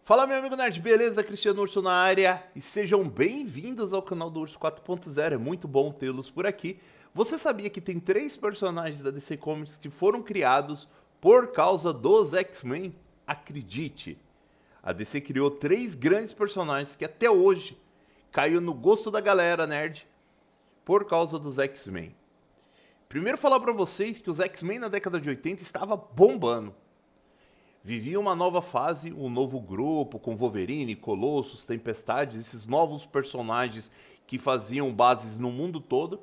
Fala, meu amigo nerd, beleza? Cristiano Urso na área e sejam bem-vindos ao canal do Urso 4.0. É muito bom tê-los por aqui. Você sabia que tem 3 personagens da DC Comics que foram criados por causa dos X-Men? Acredite, a DC criou 3 grandes personagens que até hoje caiu no gosto da galera nerd por causa dos X-Men. Primeiro falar pra vocês que os X-Men na década de 80 estava bombando. Vivia uma nova fase, um novo grupo com Wolverine, Colossus, Tempestades, esses novos personagens que faziam bases no mundo todo.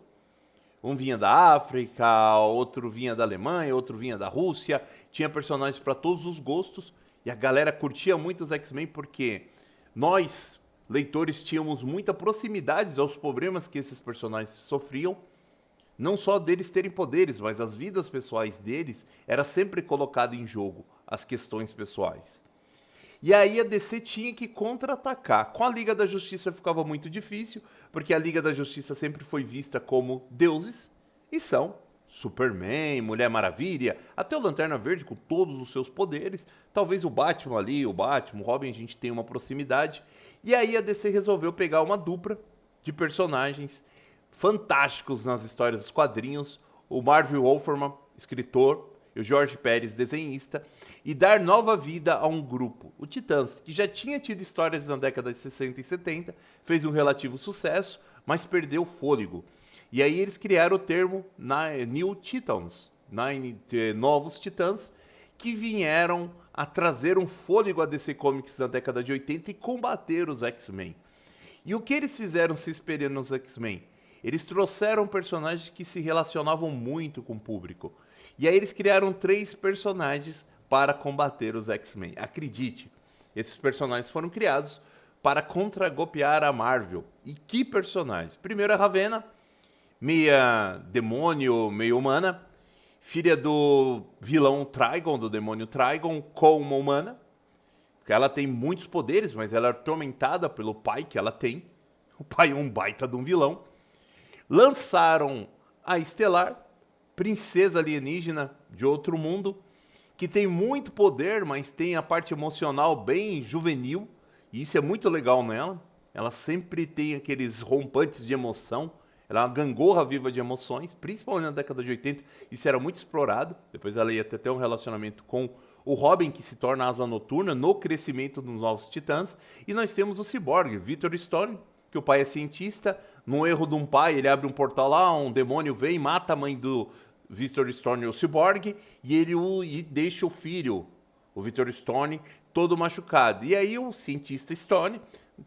Um vinha da África, outro vinha da Alemanha, outro vinha da Rússia. Tinha personagens para todos os gostos e a galera curtia muito os X-Men porque nós, leitores, tínhamos muita proximidade aos problemas que esses personagens sofriam. Não só deles terem poderes, mas as vidas pessoais deles era sempre colocado em jogo, as questões pessoais. E aí a DC tinha que contra-atacar. Com a Liga da Justiça ficava muito difícil, porque a Liga da Justiça sempre foi vista como deuses, e são Superman, Mulher Maravilha, até o Lanterna Verde com todos os seus poderes. Talvez o Batman ali, o Batman, o Robin, a gente tenha uma proximidade. E aí a DC resolveu pegar uma dupla de personagens fantásticos nas histórias dos quadrinhos, o Marvel Wolfman, escritor, e o Jorge Pérez, desenhista, e dar nova vida a um grupo, o Titãs, que já tinha tido histórias na década de 60 e 70, fez um relativo sucesso, mas perdeu o fôlego. E aí eles criaram o termo New Titans, Novos Titãs, que vieram a trazer um fôlego a DC Comics na década de 80 e combater os X-Men. E o que eles fizeram se espelhando nos X-Men? Eles trouxeram personagens que se relacionavam muito com o público. E aí eles criaram 3 personagens para combater os X-Men. Acredite, esses personagens foram criados para contragolpear a Marvel. E que personagens? Primeiro a Ravena, meia demônio, meia humana, filha do vilão Trigon, do demônio Trigon, com uma humana. Ela tem muitos poderes, mas ela é atormentada pelo pai que ela tem. O pai é um baita de um vilão. Lançaram a Estelar, princesa alienígena de outro mundo, que tem muito poder, mas tem a parte emocional bem juvenil, e isso é muito legal nela. Ela sempre tem aqueles rompantes de emoção, ela é uma gangorra viva de emoções, principalmente na década de 80, isso era muito explorado. Depois ela ia ter um relacionamento com o Robin, que se torna a Asa Noturna, no crescimento dos Novos Titãs, e nós temos o Cyborg, Victor Stone, que o pai é cientista, num erro de um pai, ele abre um portal lá, um demônio vem e mata a mãe do Victor Stone, o Cyborg, e ele deixa o filho, o Victor Stone, todo machucado. E aí o cientista Stone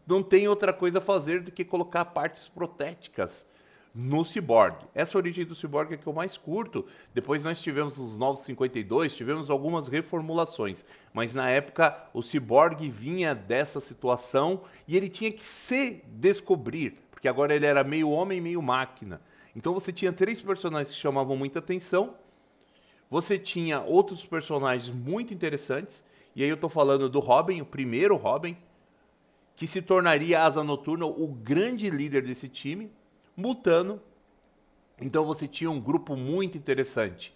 não tem outra coisa a fazer do que colocar partes protéticas no Cyborg. Essa origem do Cyborg é que eu mais curto. Depois nós tivemos os Novos 52, tivemos algumas reformulações. Mas na época o Cyborg vinha dessa situação e ele tinha que se descobrir, porque agora ele era meio homem, meio máquina. Então você tinha 3 personagens que chamavam muita atenção. Você tinha outros personagens muito interessantes. E aí eu tô falando do Robin, o primeiro Robin, que se tornaria a Asa Noturna, o grande líder desse time. Mutano. Então você tinha um grupo muito interessante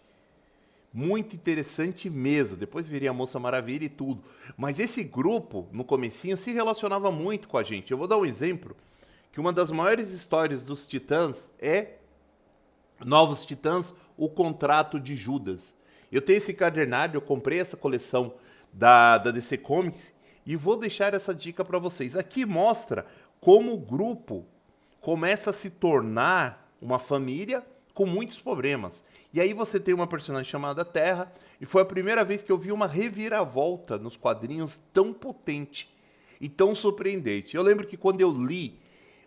mesmo. Depois viria a Moça Maravilha e tudo. Mas esse grupo, no comecinho, se relacionava muito com a gente. Eu vou dar um exemplo, que uma das maiores histórias dos Titãs é Novos Titãs, o Contrato de Judas. Eu tenho esse cadernário, eu comprei essa coleção da DC Comics e vou deixar essa dica para vocês. Aqui mostra como o grupo começa a se tornar uma família com muitos problemas. E aí você tem uma personagem chamada Terra, e foi a primeira vez que eu vi uma reviravolta nos quadrinhos tão potente e tão surpreendente. Eu lembro que quando eu li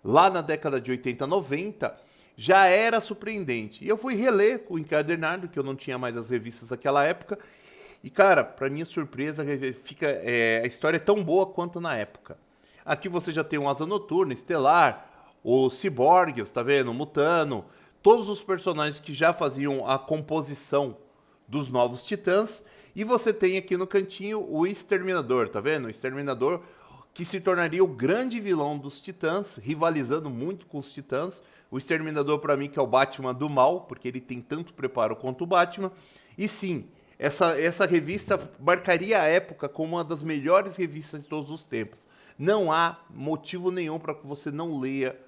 lá na década de 80, 90, já era surpreendente. E eu fui reler o encadernado, que eu não tinha mais as revistas daquela época, e cara, para minha surpresa, a história é tão boa quanto na época. Aqui você já tem um Asa Noturna, Estelar, o Cyborg, tá vendo? O Mutano, todos os personagens que já faziam a composição dos Novos Titãs. E você tem aqui no cantinho o Exterminador, tá vendo? O Exterminador que se tornaria o grande vilão dos Titãs, rivalizando muito com os Titãs. O Exterminador para mim que é o Batman do mal, porque ele tem tanto preparo quanto o Batman. E sim, Essa revista marcaria a época como uma das melhores revistas de todos os tempos. Não há motivo nenhum para que você não leia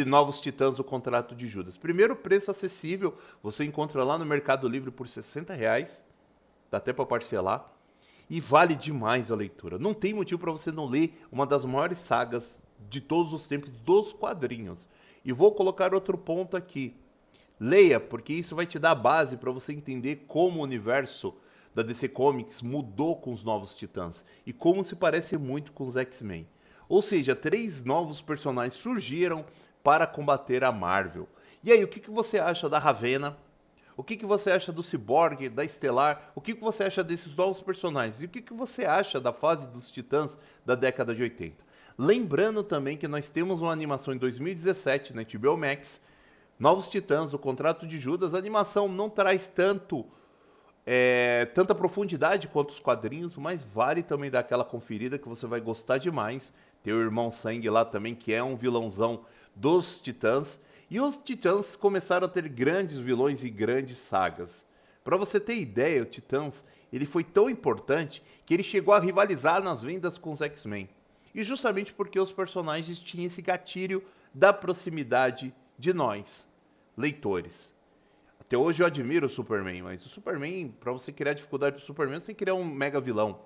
Novos Titãs do Contrato de Judas. Primeiro, preço acessível, você encontra lá no Mercado Livre por R$ 60, dá até para parcelar, e vale demais a leitura. Não tem motivo para você não ler uma das maiores sagas de todos os tempos dos quadrinhos. E vou colocar outro ponto aqui. Leia, porque isso vai te dar a base para você entender como o universo da DC Comics mudou com os Novos Titãs e como se parece muito com os X-Men. Ou seja, 3 novos personagens surgiram para combater a Marvel. E aí, o que você acha da Ravena? O que você acha do Cyborg, da Estelar? O que você acha desses novos personagens? E o que você acha da fase dos Titãs da década de 80? Lembrando também que nós temos uma animação em 2017 na HBO Max, Novos Titãs, o Contrato de Judas. A animação não traz tanta profundidade quanto os quadrinhos, mas vale também dar aquela conferida que você vai gostar demais. Tem o Irmão Sangue lá também, que é um vilãozão dos Titãs. E os Titãs começaram a ter grandes vilões e grandes sagas. Para você ter ideia, o Titãs ele foi tão importante que ele chegou a rivalizar nas vendas com os X-Men. E justamente porque os personagens tinham esse gatilho da proximidade de nós, leitores. Até hoje eu admiro o Superman, mas o Superman, para você criar dificuldade pro Superman, você tem que criar um mega vilão.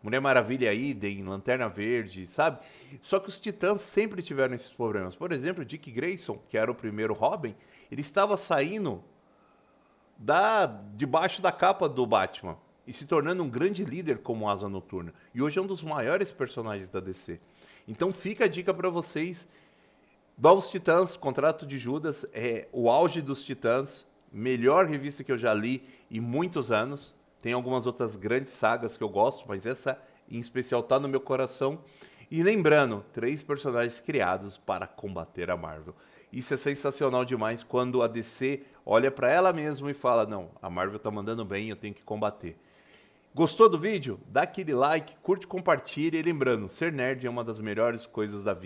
Mulher Maravilha, Idem, Lanterna Verde, sabe? Só que os Titãs sempre tiveram esses problemas. Por exemplo, Dick Grayson, que era o primeiro Robin, ele estava saindo debaixo da capa do Batman e se tornando um grande líder como Asa Noturna. E hoje é um dos maiores personagens da DC. Então fica a dica para vocês. Novos Titãs, Contrato de Judas, é o auge dos Titãs, melhor revista que eu já li em muitos anos. Tem algumas outras grandes sagas que eu gosto, mas essa em especial tá no meu coração. E lembrando, 3 personagens criados para combater a Marvel. Isso é sensacional demais quando a DC olha para ela mesma e fala: não, a Marvel tá mandando bem, eu tenho que combater. Gostou do vídeo? Dá aquele like, curte, compartilha e lembrando, ser nerd é uma das melhores coisas da vida.